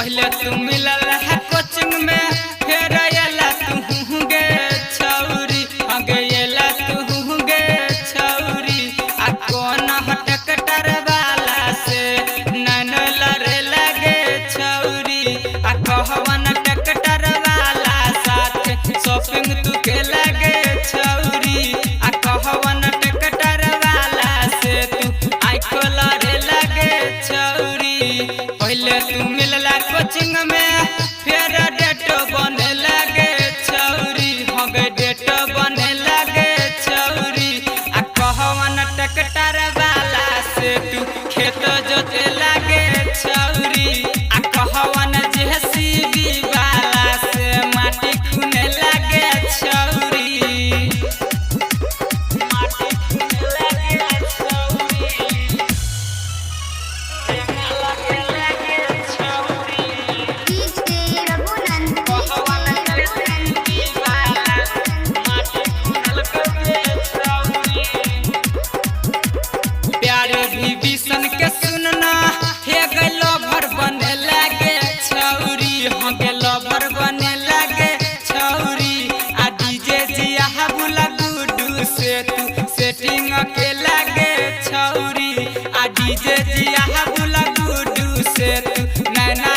पहले तू मिलल है कोचिंग में फिर अला तू गे छौरी आगे अला तू गे छौरी आ कौन हटकटर वाला से नैन लड़े लगे छौरी आ कहवन टकटर वाला साथ शॉपिंग तू के लगे छौरी आ कहवन टकटर वाला से तू आँखों लड़े लगे छौरी पहले तू मिलला कोचिंग में फिर डेट बने लगे छौरी हगे डेट बने लगे छौरी आ कहवन टकटर वाला से तू खेत जोते लगे छौरी आ कहवन जेसीबी वाला से माटी खुने लगे छौरी माटी खुने लगे छौरी प्यारे विभीषण के सुनना हे गलो भर बने लगे छौरी हाँ गलो भर बने लगे छौरी आ डीजे जिया बुला गुडू से तू सेटिंग के लगे छौरी आ डीजे जिया बुला गुडू से तू नैना